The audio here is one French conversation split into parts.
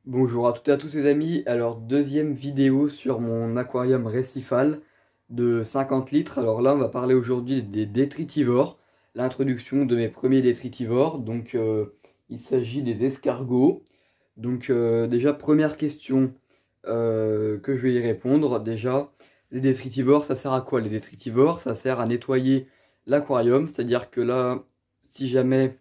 Bonjour à toutes et à tous les amis, alors deuxième vidéo sur mon aquarium récifal de 50 litres. Alors là on va parler aujourd'hui des détritivores, l'introduction de mes premiers détritivores. Il s'agit des escargots. Déjà première question que je vais y répondre. Déjà, les détritivores ça sert à quoi? Les détritivores ça sert à nettoyer l'aquarium, c'est-à-dire que là si jamais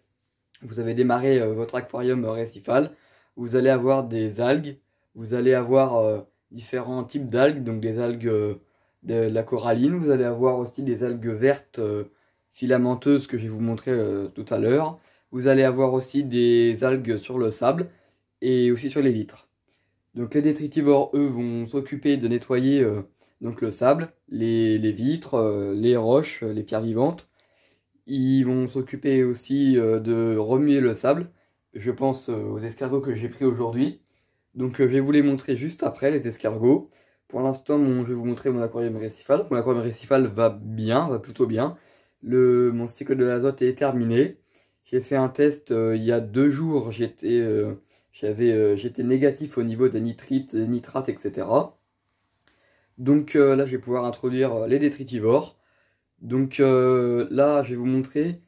vous avez démarré votre aquarium récifal, vous allez avoir des algues, vous allez avoir différents types d'algues, donc des algues de la coralline, vous allez avoir aussi des algues vertes filamenteuses que je vais vous montrer tout à l'heure. Vous allez avoir aussi des algues sur le sable et aussi sur les vitres. Donc les détritivores, eux, vont s'occuper de nettoyer donc le sable, les vitres, les roches, les pierres vivantes. Ils vont s'occuper aussi de remuer le sable. Je pense aux escargots que j'ai pris aujourd'hui. Je vais vous les montrer juste après, les escargots. Pour l'instant, je vais vous montrer mon aquarium récifal. Mon aquarium récifal va bien, va plutôt bien. Mon cycle de l'azote est terminé. J'ai fait un test il y a 2 jours. J'étais négatif au niveau des nitrites, des nitrates, etc. Là, je vais pouvoir introduire les détritivores. Là, je vais vous montrer,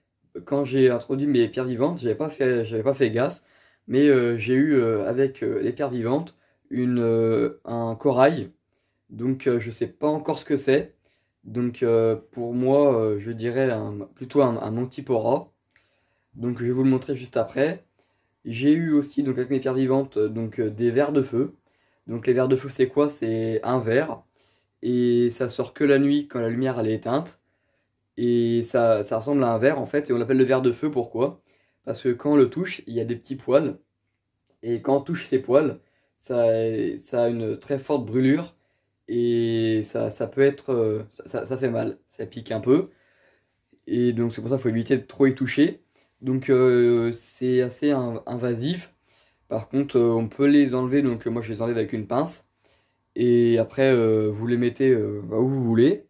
quand j'ai introduit mes pierres vivantes, j'avais pas fait gaffe, mais j'ai eu avec les pierres vivantes un corail. Je sais pas encore ce que c'est. Pour moi, je dirais plutôt un Mantipora. Je vais vous le montrer juste après. J'ai eu aussi donc avec mes pierres vivantes des vers de feu. Donc les vers de feu c'est quoi? C'est un verre et ça sort que la nuit quand la lumière elle est éteinte. Et ça ressemble à un ver en fait, et on l'appelle le ver de feu. Pourquoi? Parce que quand on le touche, il y a des petits poils, et quand on touche ces poils, ça, ça a une très forte brûlure, et ça peut être, ça fait mal, ça pique un peu, et donc c'est pour ça qu'il faut éviter de trop y toucher. C'est assez invasif. Par contre, on peut les enlever, moi je les enlève avec une pince, et après vous les mettez où vous voulez.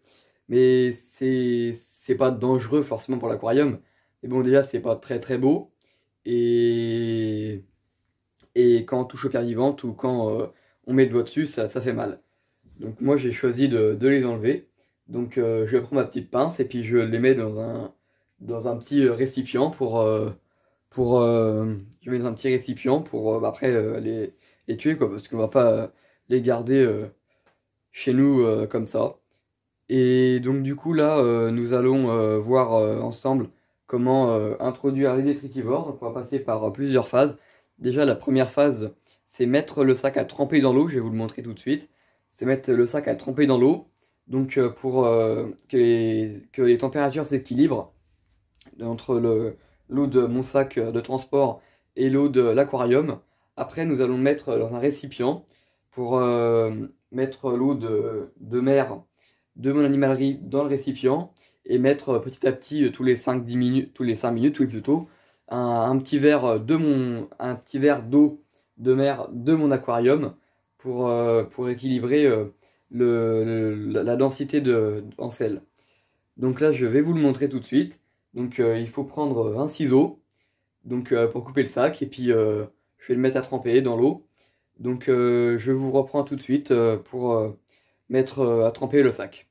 Mais c'est pas dangereux forcément pour l'aquarium. Mais bon, déjà, c'est pas très très beau. Et, et quand on touche aux pierres vivantes ou quand on met le doigt dessus, ça fait mal. Donc moi, j'ai choisi de les enlever. Je prends ma petite pince et puis je les mets dans un petit récipient je mets dans un petit récipient pour après les tuer, quoi, parce qu'on va pas les garder chez nous comme ça. Et donc du coup là, nous allons voir ensemble comment introduire les détritivores. Donc on va passer par plusieurs phases. Déjà la première phase, c'est mettre le sac à tremper dans l'eau. Je vais vous le montrer tout de suite. C'est mettre le sac à tremper dans l'eau. Pour que les températures s'équilibrent entre l'eau de mon sac de transport et l'eau de l'aquarium. Après nous allons mettre dans un récipient pour mettre l'eau de mer de mon animalerie dans le récipient et mettre petit à petit tous les 5-10 minutes, tous les 5 minutes, oui plutôt, un petit verre un petit verre d'eau de mer de mon aquarium pour équilibrer la densité en sel. Donc là, je vais vous le montrer tout de suite. Il faut prendre un ciseau pour couper le sac et puis je vais le mettre à tremper dans l'eau. Je vous reprends tout de suite pour mettre à tremper le sac.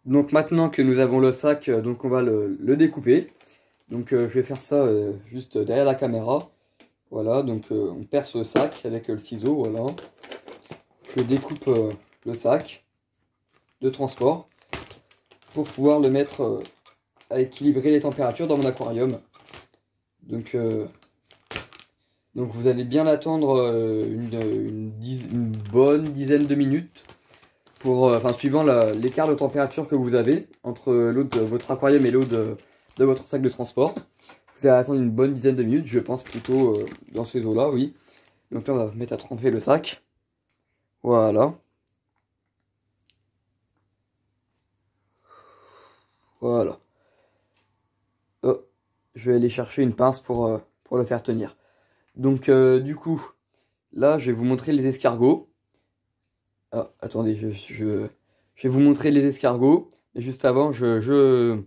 Donc maintenant que nous avons le sac, on va le découper. Je vais faire ça juste derrière la caméra. Voilà, on perce le sac avec le ciseau, voilà. Je découpe le sac de transport pour pouvoir le mettre à équilibrer les températures dans mon aquarium. Vous allez bien attendre une bonne dizaine de minutes suivant l'écart de température que vous avez entre l'eau de votre aquarium et l'eau de votre sac de transport. Vous allez attendre une bonne dizaine de minutes, je pense plutôt dans ces eaux-là, oui. Donc là, on va mettre à tremper le sac. Voilà. Voilà. Oh, je vais aller chercher une pince pour le faire tenir. Du coup, là, je vais vous montrer les escargots. Ah, attendez, je vais vous montrer les escargots. Mais juste avant, je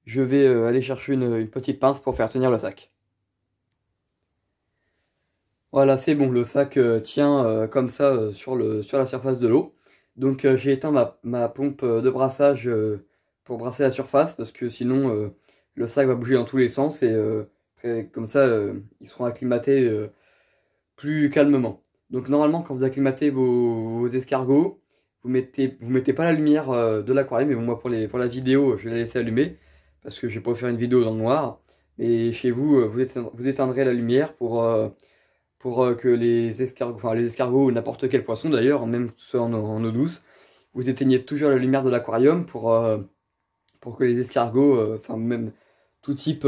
vais aller chercher une petite pince pour faire tenir le sac. Voilà, c'est bon, le sac tient comme ça sur la surface de l'eau. Donc j'ai éteint ma pompe de brassage pour brasser la surface parce que sinon le sac va bouger dans tous les sens et après, comme ça ils seront acclimatés plus calmement. Donc normalement quand vous acclimatez vos escargots, vous mettez pas la lumière de l'aquarium, mais bon, moi pour la vidéo je vais la laisser allumer parce que je vais pas faire une vidéo dans le noir. Et chez vous, vous éteindrez la lumière pour que les escargots ou n'importe quel poisson d'ailleurs, même ceux en eau douce, vous éteignez toujours la lumière de l'aquarium pour que les escargots, enfin même tout type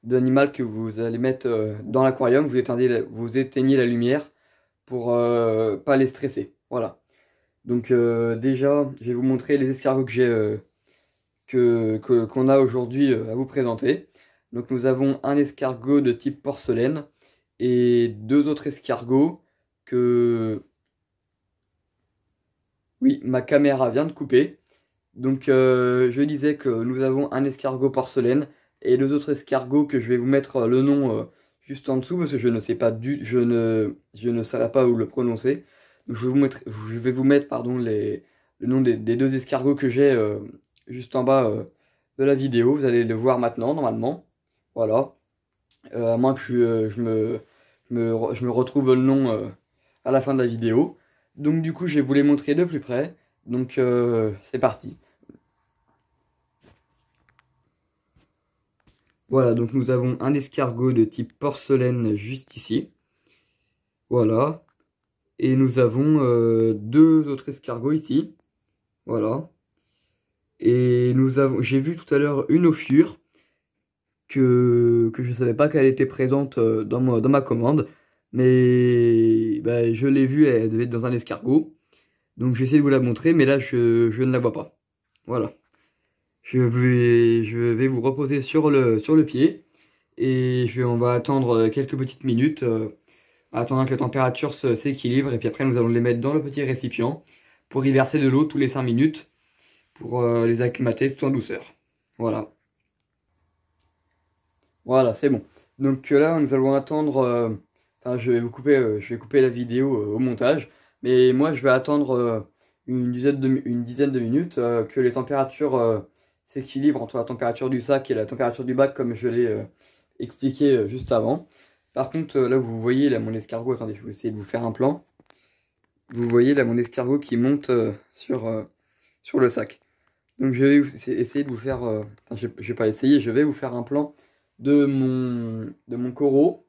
d'animal que vous allez mettre dans l'aquarium, vous éteignez la lumière pour pas les stresser. Voilà. Donc déjà, je vais vous montrer les escargots qu'on a aujourd'hui à vous présenter. Donc nous avons un escargot de type porcelaine et deux autres escargots que... Oui, ma caméra vient de couper. Donc je disais que nous avons un escargot porcelaine et deux autres escargots que je vais vous mettre le nom juste en dessous parce que je ne sais pas je ne saurais pas où le prononcer. Donc je vais vous mettre pardon, le nom des deux escargots que j'ai juste en bas de la vidéo. Vous allez le voir maintenant normalement. Voilà. À moins que je me retrouve le nom à la fin de la vidéo. Donc du coup, je vais vous les montrer de plus près. Donc c'est parti. Voilà, donc nous avons un escargot de type porcelaine juste ici. Voilà. Et nous avons deux autres escargots ici. Voilà. Et j'ai vu tout à l'heure une ophure que je ne savais pas qu'elle était présente dans ma commande. Mais bah, je l'ai vue, elle devait être dans un escargot. Donc j'essaie de vous la montrer, mais là je ne la vois pas. Voilà. Je vais vous reposer sur le pied. Et on va attendre quelques petites minutes, en attendant que la température s'équilibre. Et puis après nous allons les mettre dans le petit récipient pour y verser de l'eau tous les 5 minutes pour les acclimater tout en douceur. Voilà. Voilà, c'est bon. Donc là, nous allons attendre. Enfin, je vais couper la vidéo au montage. Mais moi, je vais attendre une dizaine de minutes que les températures s'équilibrent entre la température du sac et la température du bac, comme je l'ai expliqué juste avant. Par contre, là, vous voyez là mon escargot. Attendez, je vais essayer de vous faire un plan. Vous voyez là mon escargot qui monte sur le sac. Donc, je vais essayer de vous faire. Attends, je vais pas essayer. Je vais vous faire un plan de mon coraux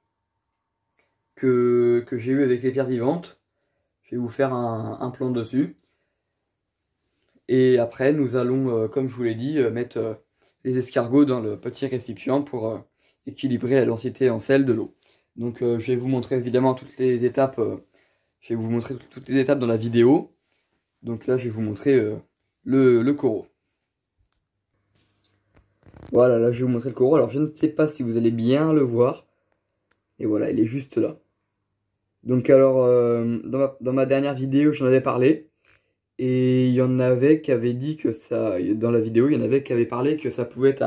que j'ai eu avec les pierres vivantes. Je vais vous faire un plan dessus. Et après, nous allons, comme je vous l'ai dit, mettre les escargots dans le petit récipient pour équilibrer la densité en sel de l'eau. Donc je vais vous montrer évidemment toutes les étapes. Je vais vous montrer toutes les étapes dans la vidéo. Donc là, je vais vous montrer le coraux. Voilà, là je vais vous montrer le coraux. Alors je ne sais pas si vous allez bien le voir. Et voilà, il est juste là. Donc alors, dans ma dernière vidéo, j'en avais parlé. Et il y en avait qui avaient dit que ça... Dans la vidéo, il y en avait qui avaient parlé que ça pouvait être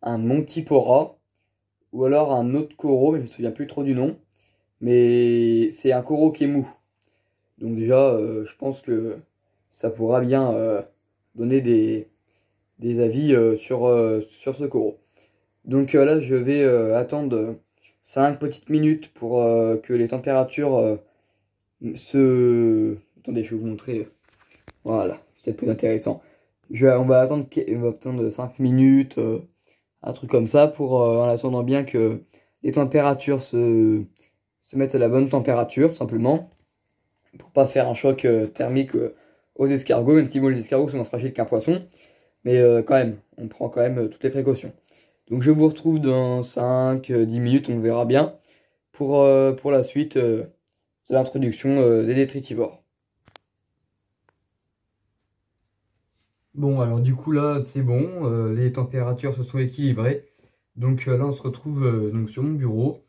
un Montipora. Ou alors un autre coraux, mais je ne me souviens plus trop du nom. Mais c'est un coraux qui est mou. Donc déjà, je pense que ça pourra bien donner des avis sur ce coraux. Donc là, je vais attendre 5 petites minutes pour que les températures Attendez, je vais vous montrer. Voilà, c'est peut-être plus intéressant. On va attendre 5 minutes, un truc comme ça, en attendant bien que les températures se mettent à la bonne température, tout simplement. Pour pas faire un choc thermique aux escargots, même si bon, les escargots sont moins fragiles qu'un poisson. Mais quand même, on prend quand même toutes les précautions. Donc je vous retrouve dans 5-10 minutes, on verra bien, pour la suite de l'introduction des détritivores. Bon, alors du coup là, c'est bon, les températures se sont équilibrées. Donc là, on se retrouve donc sur mon bureau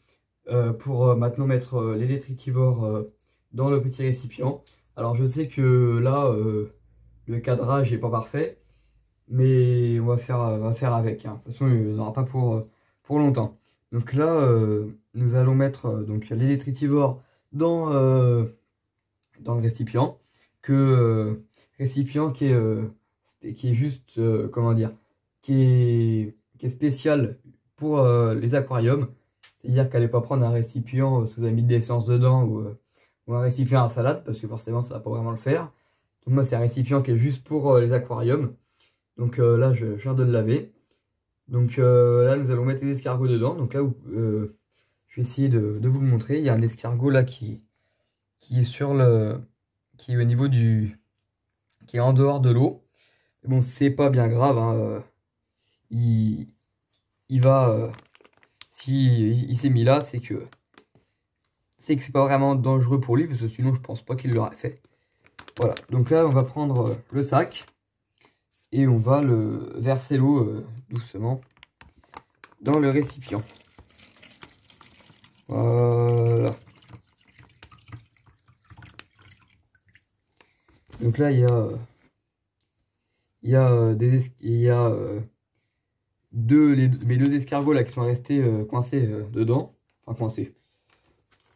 pour maintenant mettre les détritivores dans le petit récipient. Alors je sais que là, le cadrage n'est pas parfait. Mais on va faire avec. Hein. De toute façon, il n'y en aura pas pour longtemps. Donc là, nous allons mettre donc les détritivores dans le récipient, récipient qui est juste, comment dire, qui est spécial pour les aquariums. C'est-à-dire qu'allez pas prendre un récipient si vous avez mis de l'essence dedans ou un récipient à salade, parce que forcément ça va pas vraiment le faire. Donc moi c'est un récipient qui est juste pour les aquariums. Donc là je viens de le laver. Donc là nous allons mettre les escargots dedans. Donc là je vais essayer de vous le montrer. Il y a un escargot là qui est qui est au niveau qui est en dehors de l'eau. Bon, c'est pas bien grave, hein, il va, si il s'est mis là, c'est que c'est pas vraiment dangereux pour lui, parce que sinon je pense pas qu'il l'aurait fait. Voilà, donc là on va prendre le sac et on va le verser l'eau doucement dans le récipient. Voilà. Donc là il y a mes deux escargots là qui sont restés coincés dedans, enfin coincés,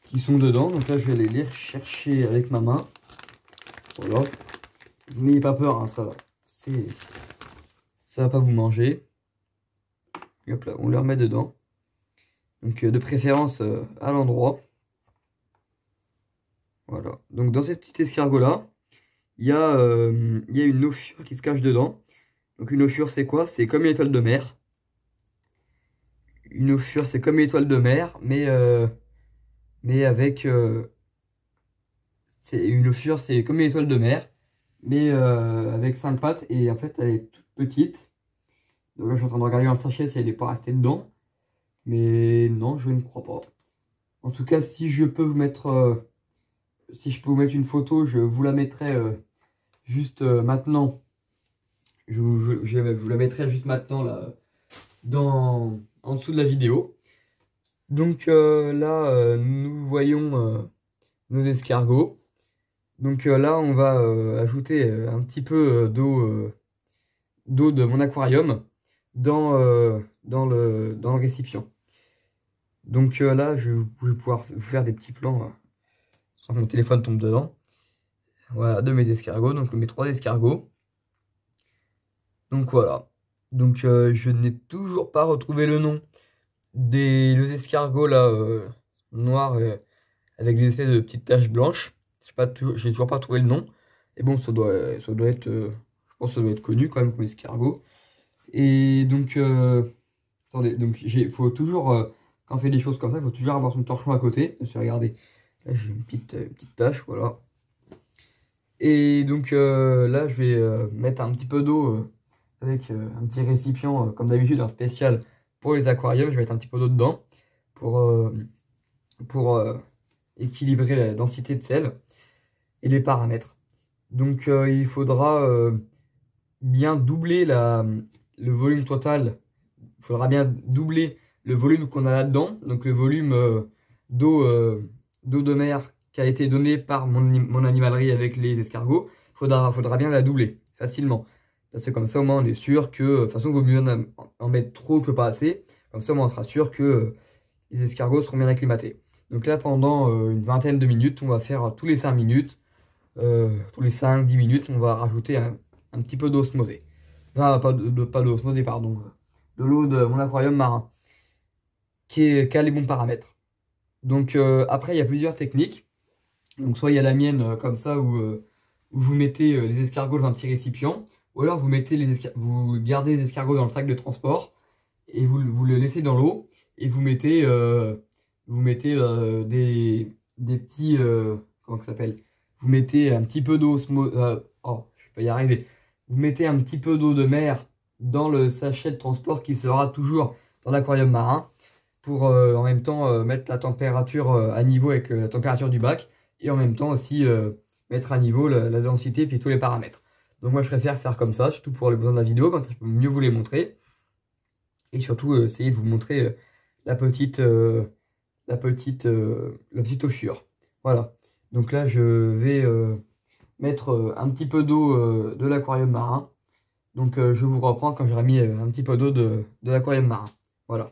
qui sont dedans. Donc là je vais aller les chercher avec ma main. Voilà. N'ayez pas peur, hein, ça va pas vous manger. Et hop là, on les remet dedans. Donc de préférence à l'endroit. Voilà. Donc dans ces petits escargots là, il y a une ophure qui se cache dedans. Donc une ophure c'est quoi? C'est comme une étoile de mer. Une ophure c'est comme une étoile de mer, mais avec... une ophure c'est comme une étoile de mer, mais avec 5 pattes, et en fait elle est toute petite. Donc là je suis en train de regarder dans le sachet si elle n'est pas restée dedans. Mais non, je ne crois pas. En tout cas, si je peux vous mettre... si je peux vous mettre une photo, je vous la mettrai juste maintenant. Je vous la mettrai juste maintenant là, en dessous de la vidéo. Donc là, nous voyons nos escargots. Donc là, on va ajouter un petit peu d'eau de mon aquarium dans le récipient. Donc là, je vais pouvoir vous faire des petits plans sans que mon téléphone tombe dedans. Voilà, de mes escargots, donc mes 3 escargots. Donc voilà. Donc je n'ai toujours pas retrouvé le nom des deux escargots là, noirs avec des espèces de petites taches blanches. J'ai toujours pas trouvé le nom. Et bon, ça doit être, je pense que ça doit être connu quand même comme escargot. Et donc, attendez, donc faut toujours, quand on fait des choses comme ça, il faut toujours avoir son torchon à côté. Parce que regardez, là j'ai une petite tache, voilà. Et donc là, je vais mettre un petit peu d'eau avec un petit récipient, comme d'habitude, un spécial pour les aquariums. Je vais mettre un petit peu d'eau dedans pour équilibrer la densité de sel et les paramètres. Donc il faudra bien doubler le volume total. Il faudra bien doubler le volume qu'on a là-dedans. Donc le volume d'eau de mer qui a été donné par mon animalerie avec les escargots. Faudra bien la doubler facilement. Parce que comme ça, au moins, on est sûr que... De toute façon, il vaut mieux en mettre trop que pas assez. Comme ça, au moins, on sera sûr que les escargots seront bien acclimatés. Donc là, pendant une vingtaine de minutes, on va faire tous les 5 minutes, tous les 5-10 minutes, on va rajouter un petit peu d'osmosée. Enfin, pas d'osmosée, pardon. De l'eau de mon aquarium marin, qui a les bons paramètres. Donc après, il y a plusieurs techniques. Donc soit il y a la mienne, comme ça, où vous mettez les escargots dans un petit récipient. Ou alors vous gardez les escargots dans le sac de transport et vous le laissez dans l'eau et vous mettez des petits comment ça s'appelle, vous mettez un petit peu d'eau, oh, je vais pas y arriver. Vous mettez un petit peu d'eau de mer dans le sachet de transport qui sera toujours dans l'aquarium marin pour en même temps mettre la température à niveau avec la température du bac et en même temps aussi mettre à niveau la densité puis tous les paramètres. Donc moi je préfère faire comme ça, surtout pour les besoins de la vidéo, comme ça je peux mieux vous les montrer. Et surtout essayer de vous montrer la petite ophure. Voilà. Donc là je vais mettre un petit peu d'eau de l'aquarium marin. Donc je vous reprends quand j'aurai mis un petit peu d'eau de l'aquarium marin. Voilà.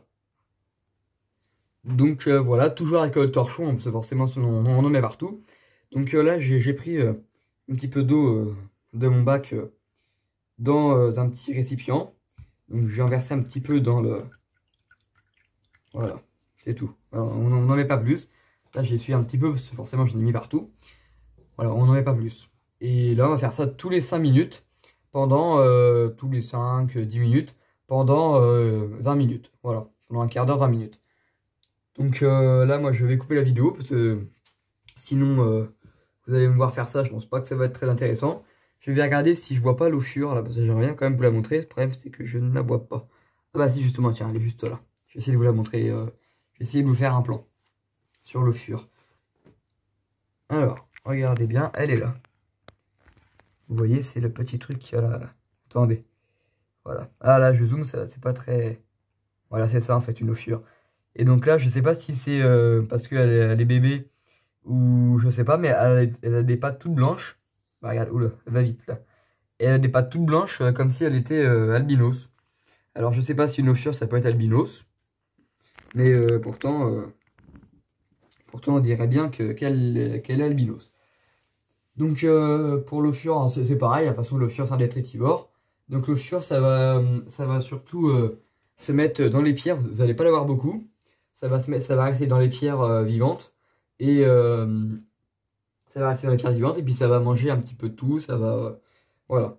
Donc voilà, toujours avec le torchon, parce que forcément on en met partout. Donc là j'ai pris un petit peu d'eau de mon bac dans un petit récipient. Donc je vais en verser un petit peu dans le... Voilà, c'est tout. Alors, on n'en met pas plus. Là j'ai essuyé un petit peu, parce que forcément j'en ai mis partout. Voilà, on n'en met pas plus. Et là on va faire ça tous les 5 minutes, pendant tous les 5-10 minutes, pendant 20 minutes. Voilà, pendant un quart d'heure, 20 minutes. Donc là, moi, je vais couper la vidéo parce que sinon, vous allez me voir faire ça. Je pense pas que ça va être très intéressant. Je vais regarder si je vois pas l'eau fure là, parce que j'aimerais bien quand même vous la montrer. Le problème, c'est que je ne la vois pas. Ah bah si, justement, tiens, elle est juste là. Je vais essayer de vous la montrer. Je vais essayer de vous faire un plan sur l'eau fure. Alors, regardez bien, elle est là. Vous voyez, c'est le petit truc qu'il y a là. Attendez. Voilà. Ah là, je zoome, c'est pas très... Voilà, c'est ça en fait, une eau fure. Et donc là, je sais pas si c'est parce qu'elle est bébé ou je sais pas, mais elle a des pattes toutes blanches. Bah regarde, oula, elle va vite là. Et elle a des pattes toutes blanches comme si elle était albinos. Alors je sais pas si une eau fure ça peut être albinos, mais pourtant on dirait bien qu'elle est albinos. Donc pour l'eau fure, hein, c'est pareil, de toute façon l'eau fure c'est un détritivore. Donc l'eau fure ça va surtout se mettre dans les pierres, vous n'allez pas l'avoir beaucoup. Ça va rester dans les pierres vivantes. Et ça va rester dans les pierres vivantes. Et puis ça va manger un petit peu de tout. Ça va... voilà.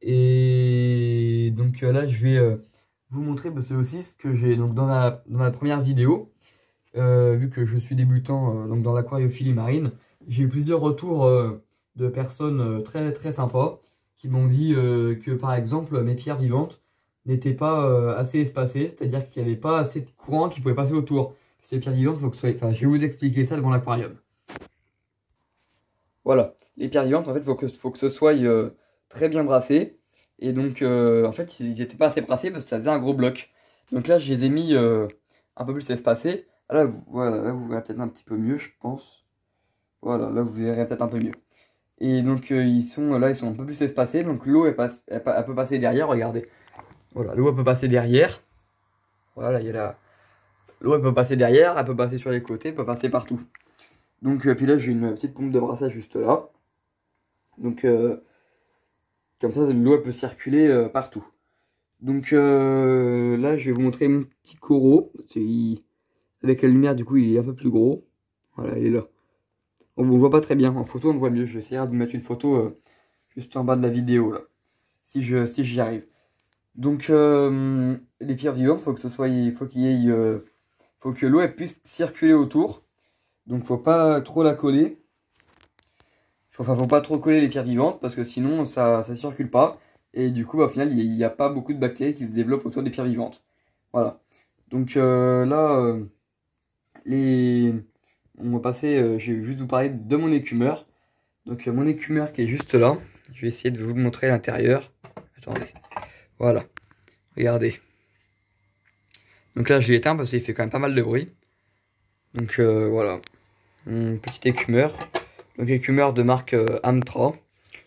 Et donc là, je vais vous montrer parce que aussi ce que j'ai donc dans ma première vidéo. Vu que je suis débutant donc dans l'aquariophilie marine, j'ai eu plusieurs retours de personnes très très sympas qui m'ont dit que par exemple mes pierres vivantes n'étaient pas assez espacées, c'est-à-dire qu'il n'y avait pas assez de courant qui pouvait passer autour. Ces pierres vivantes, faut que ce soit... enfin, je vais vous expliquer ça devant l'aquarium. Voilà, les pierres vivantes, en fait, faut que ce soit très bien brassé. Et donc, en fait, ils n'étaient pas assez brassés parce que ça faisait un gros bloc. Donc là, je les ai mis un peu plus espacés. Là, voilà, là, vous verrez peut-être un petit peu mieux, je pense. Voilà, là, vous verrez peut-être un peu mieux. Et donc, ils sont un peu plus espacés. Donc, l'eau, elle peut passer derrière, regardez. Voilà, l'eau, elle peut passer derrière. Voilà, il y a là. L'eau, elle peut passer derrière, elle peut passer sur les côtés, elle peut passer partout. Donc, puis là, j'ai une petite pompe de brassage juste là. Donc, comme ça, l'eau, elle peut circuler partout. Donc, là, je vais vous montrer mon petit coraux. Avec la lumière, du coup, il est un peu plus gros. Voilà, il est là. On ne le voit pas très bien. En photo, on le voit mieux. Je vais essayer de vous mettre une photo juste en bas de la vidéo, là. Si j'y arrive. Donc, les pierres vivantes, faut que l'eau puisse circuler autour. Donc, faut pas trop la coller. Faut pas trop coller les pierres vivantes parce que sinon, ça circule pas. Et du coup, bah, au final, il n'y a pas beaucoup de bactéries qui se développent autour des pierres vivantes. Voilà. Donc là, on va passer. Je vais juste vous parler de mon écumeur. Donc, mon écumeur qui est juste là. Je vais essayer de vous le montrer à l'intérieur. Attendez. Voilà. Regardez. Donc là, je l'ai éteint parce qu'il fait quand même pas mal de bruit. Donc voilà. Mon petit écumeur. Donc écumeur de marque Amtra.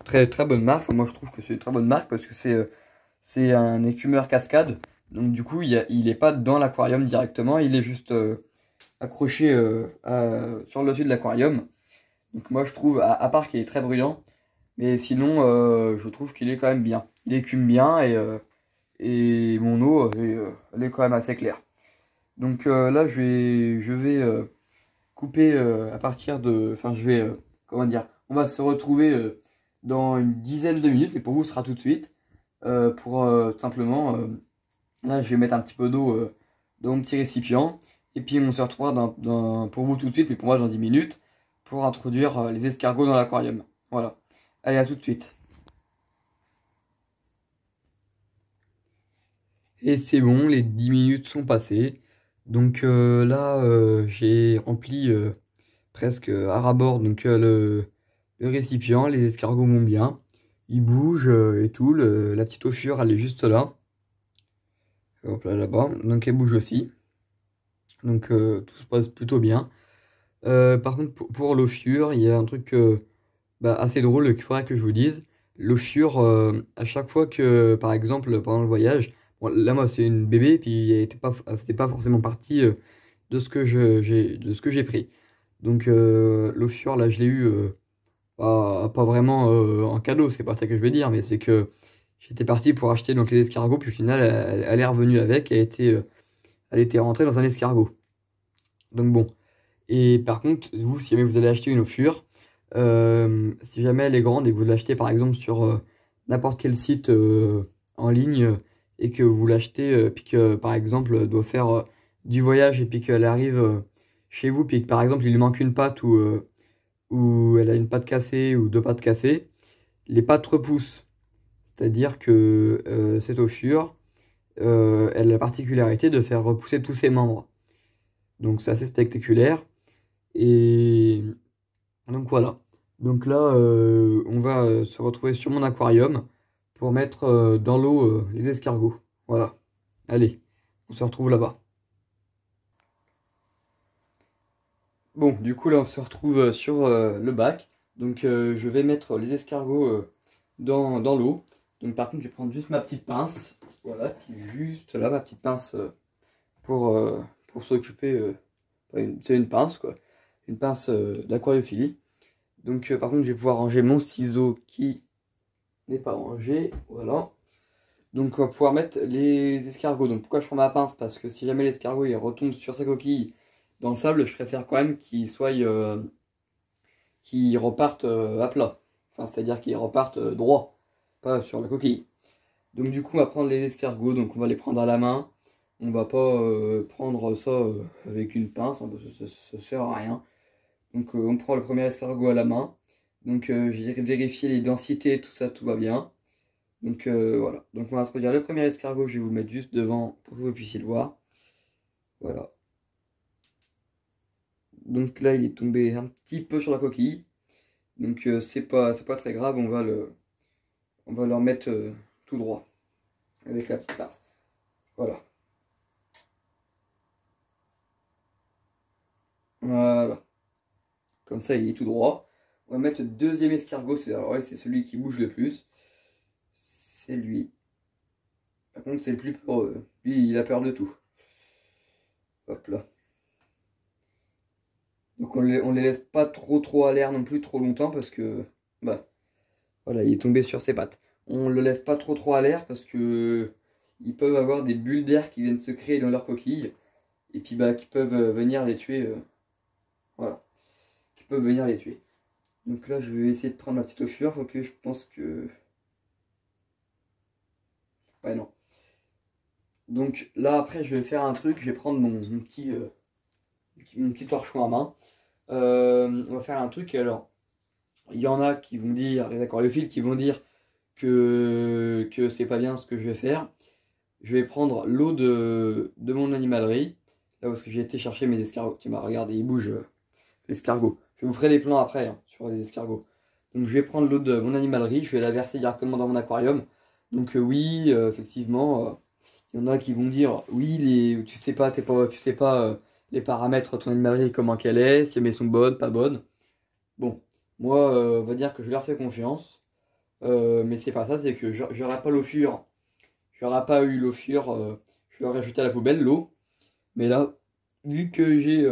Très très bonne marque. Enfin, moi je trouve que c'est une très bonne marque parce que c'est un écumeur cascade. Donc du coup il est pas dans l'aquarium directement. Il est juste accroché sur le dessus de l'aquarium. Donc moi je trouve, à part qu'il est très bruyant. Mais sinon je trouve qu'il est quand même bien. Il écume bien et mon eau elle est quand même assez claire. Donc là je vais couper à partir de... Enfin je vais... comment dire? On va se retrouver dans une dizaine de minutes, mais pour vous ce sera tout de suite. Simplement... là je vais mettre un petit peu d'eau dans mon petit récipient. Et puis on se retrouvera pour vous tout de suite, mais pour moi dans 10 minutes, pour introduire les escargots dans l'aquarium. Voilà. Allez, à tout de suite. Et c'est bon, les 10 minutes sont passées. Donc là, j'ai rempli presque à ras-bord donc, le récipient. Les escargots vont bien. Ils bougent et tout. La petite eau fure, elle est juste là. Hop là, là-bas. Donc elle bouge aussi. Donc tout se passe plutôt bien. Par contre, pour l'eau fure, il y a un truc assez drôle qu'il faudrait que je vous dise. L'eau fure, à chaque fois que, par exemple, pendant le voyage, bon, là, moi, c'est une bébé, puis elle faisait pas forcément partie de ce que j'ai pris. Donc l'eau fur, là, je l'ai eu pas vraiment en cadeau, c'est pas ça que je veux dire, mais c'est que j'étais parti pour acheter donc les escargots, puis au final, elle est revenue avec, elle était rentrée dans un escargot. Donc bon. Et par contre, vous, si jamais vous allez acheter une eau fur, si jamais elle est grande et que vous l'achetez par exemple sur n'importe quel site en ligne et que vous l'achetez, puis que par exemple elle doit faire du voyage et puis qu'elle arrive chez vous, puis que par exemple il lui manque une patte ou elle a une patte cassée ou deux pattes cassées, les pattes repoussent. C'est-à-dire que cette eau fur, elle a la particularité de faire repousser tous ses membres. Donc c'est assez spectaculaire. Et donc voilà. Donc là, on va se retrouver sur mon aquarium pour mettre dans l'eau les escargots. Voilà. Allez, on se retrouve là-bas. Bon, du coup là, on se retrouve sur le bac. Donc je vais mettre les escargots dans l'eau. Donc par contre, je vais prendre juste ma petite pince. Voilà, qui est juste là, ma petite pince pour s'occuper. C'est une pince, quoi. Une pince d'aquariophilie. Donc par contre, je vais pouvoir ranger mon ciseau qui n'est pas rangé. Voilà. Donc on va pouvoir mettre les escargots. Donc pourquoi je prends ma pince? Parce que si jamais l'escargot il retombe sur sa coquille dans le sable, je préfère quand même qu'il reparte à plat. Enfin, c'est-à-dire qu'il reparte droit, pas sur la coquille. Donc du coup, on va prendre les escargots. Donc on va les prendre à la main. On va pas prendre ça avec une pince, hein, parce que ça sert à rien. Donc on prend le premier escargot à la main. Donc j'ai vérifié les densités, tout ça, tout va bien. Donc voilà. Donc on va introduire le premier escargot, je vais vous le mettre juste devant pour que vous puissiez le voir. Voilà. Donc là il est tombé un petit peu sur la coquille. Donc c'est pas très grave, on va le remettre tout droit avec la petite pince. Voilà. Voilà. Comme ça il est tout droit. On va mettre le deuxième escargot, c'est ouais, celui qui bouge le plus. C'est lui. Par contre c'est le plus peureux. Lui il a peur de tout. Hop là. Donc on les laisse pas trop à l'air non plus trop longtemps parce que bah voilà, il est tombé sur ses pattes. On le laisse pas trop à l'air parce que ils peuvent avoir des bulles d'air qui viennent se créer dans leur coquille et puis bah qui peuvent venir les tuer voilà, qui peuvent venir les tuer. Donc là, je vais essayer de prendre ma petite eau fur, faut que je pense que ouais non. Donc là après, je vais faire un truc, je vais prendre mon petit torchon à main. On va faire un truc alors. Il y en a qui vont dire, les aquariophiles qui vont dire que c'est pas bien ce que je vais faire. Je vais prendre l'eau de mon animalerie, là où est-ce que j'ai été chercher mes escargots. Tiens, bah, regardez, il bouge l'escargot. Je vous ferai des plans après hein, sur les escargots. Donc je vais prendre l'eau de mon animalerie, je vais la verser directement dans mon aquarium. Donc oui, effectivement, il y en a qui vont dire, oui, tu sais pas, tu sais pas les paramètres de ton animalerie, comment qu'elle est, si elles sont bonnes, pas bonnes. Bon, moi, on va dire que je leur fais confiance. Mais c'est pas ça, c'est que j'aurais pas l'eau fur. J'aurais pas eu l'eau fur, je l'aurais jeté à la poubelle, l'eau. Mais là, vu que j'ai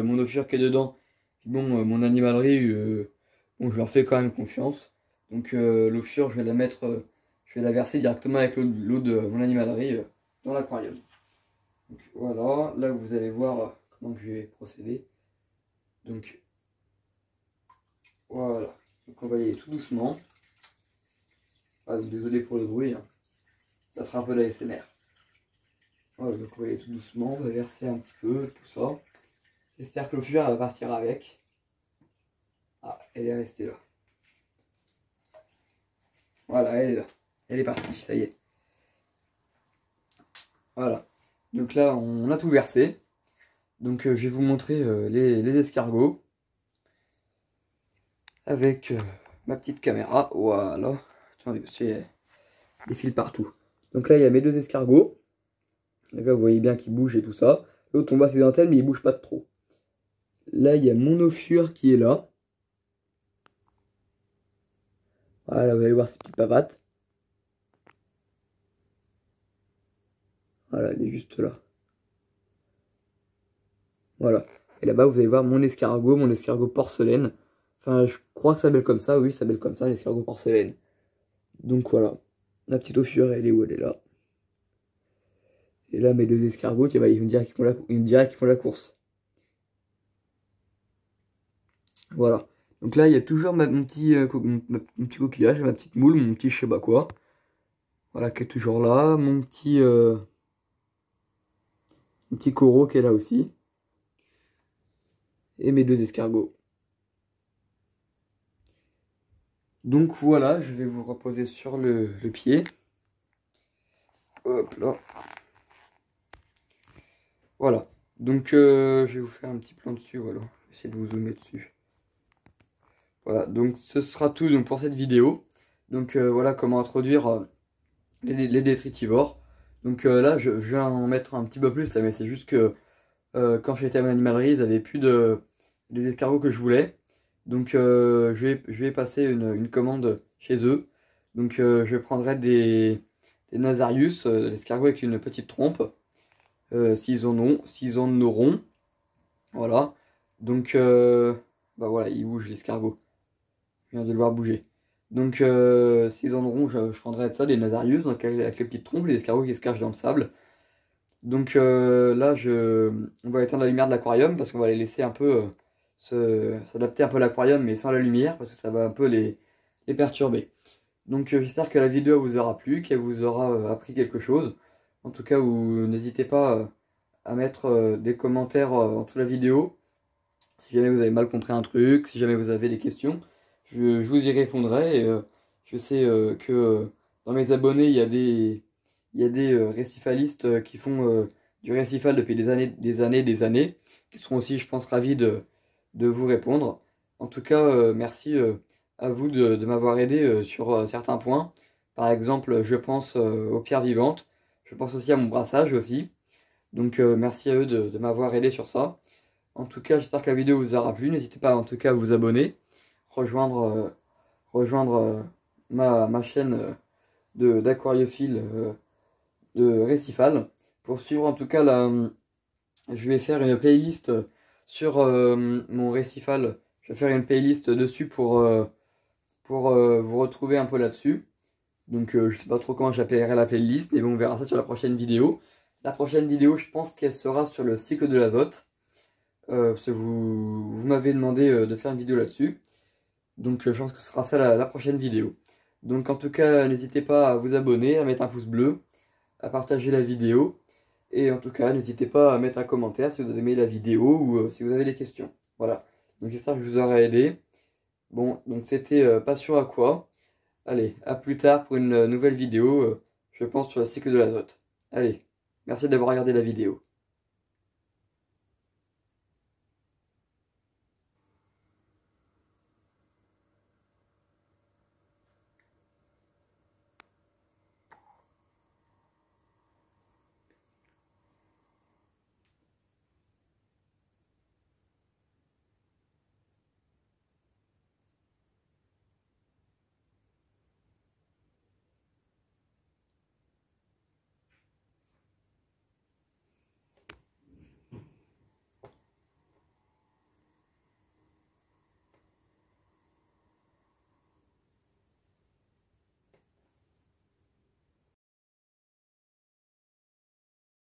mon eau fur qui est dedans, bon, mon animalerie, bon, je leur fais quand même confiance. Donc l'eau fur, je vais la mettre, je vais la verser directement avec l'eau de mon animalerie dans l'aquarium. Donc voilà, là vous allez voir comment je vais procéder. Donc voilà, donc on va y aller tout doucement. Ah, désolé pour le bruit, hein. Ça fera un peu d'ASMR. Voilà, donc on va y aller tout doucement, on va verser un petit peu, tout ça. J'espère que l'eau fur elle va partir avec. Ah, elle est restée là. Voilà, elle est là. Elle est partie, ça y est. Voilà. Donc là, on a tout versé. Donc je vais vous montrer les escargots. Avec ma petite caméra. Voilà. Attendez, parce qu'il y a des fils partout. Donc là, il y a mes deux escargots. Là, vous voyez bien qu'ils bougent et tout ça. L'autre tombe accidentel, mais il bouge pas de trop. Là, il y a mon eau fur qui est là. Voilà, vous allez voir ses petites papates. Voilà, elle est juste là. Voilà. Et là-bas, vous allez voir mon escargot porcelaine. Enfin, je crois que ça s'appelle comme ça, oui, ça s'appelle comme ça, l'escargot porcelaine. Donc voilà. La petite ossure, elle est où? Elle est là. Et là, mes deux escargots, tiens, bah, ils me diraient qu'ils font la course. Voilà. Donc là, il y a toujours mon petit coquillage, ma petite moule, mon petit je sais pas quoi. Voilà, qui est toujours là. Mon petit coraux qui est là aussi. Et mes deux escargots. Donc voilà, je vais vous reposer sur le pied. Hop là. Voilà. Donc je vais vous faire un petit plan dessus, voilà. Je vais essayer de vous zoomer dessus. Voilà, donc ce sera tout donc, pour cette vidéo. Donc voilà comment introduire les détritivores. Donc là, je viens en mettre un petit peu plus, là, mais c'est juste que quand j'étais à mon animalerie, ils n'avaient plus des escargots que je voulais. Donc je vais passer une commande chez eux. Donc je prendrai des Nasarius, l'escargot avec une petite trompe, s'ils en auront. Voilà. Donc bah voilà, il bouge l'escargot. Je viens de le voir bouger. Donc s'ils en auront, je prendrai de ça, des Nasarius, donc avec les petites trompes, les escargots qui se cachent dans le sable. Donc là, on va éteindre la lumière de l'aquarium parce qu'on va les laisser un peu s'adapter un peu à l'aquarium, mais sans la lumière parce que ça va un peu les perturber. Donc j'espère que la vidéo vous aura plu, qu'elle vous aura appris quelque chose. En tout cas, n'hésitez pas à mettre des commentaires en dessous de la vidéo. Si jamais vous avez mal compris un truc, si jamais vous avez des questions, je vous y répondrai. Et, je sais que dans mes abonnés, il y a des récifalistes qui font du récifal depuis des années, qui seront aussi, je pense, ravis de vous répondre. En tout cas, merci à vous de m'avoir aidé sur certains points. Par exemple, je pense aux pierres vivantes, je pense aussi à mon brassage aussi. Donc merci à eux de m'avoir aidé sur ça. En tout cas, j'espère que la vidéo vous aura plu. N'hésitez pas en tout cas à vous abonner, rejoindre ma chaîne d'aquariophile de Récifal. Pour suivre en tout cas je vais faire une playlist sur mon Récifal. Je vais faire une playlist dessus pour vous retrouver un peu là-dessus. Donc je sais pas trop comment j'appellerai la playlist, mais bon, on verra ça sur la prochaine vidéo. La prochaine vidéo, je pense qu'elle sera sur le cycle de l'azote. Parce que vous m'avez demandé de faire une vidéo là-dessus. Donc je pense que ce sera ça la prochaine vidéo. Donc en tout cas, n'hésitez pas à vous abonner, à mettre un pouce bleu, à partager la vidéo. Et en tout cas, n'hésitez pas à mettre un commentaire si vous avez aimé la vidéo ou si vous avez des questions. Voilà. Donc j'espère que je vous aurai aidé. Bon, donc c'était Passion Aqua. Allez, à plus tard pour une nouvelle vidéo, je pense sur le cycle de l'azote. Allez, merci d'avoir regardé la vidéo.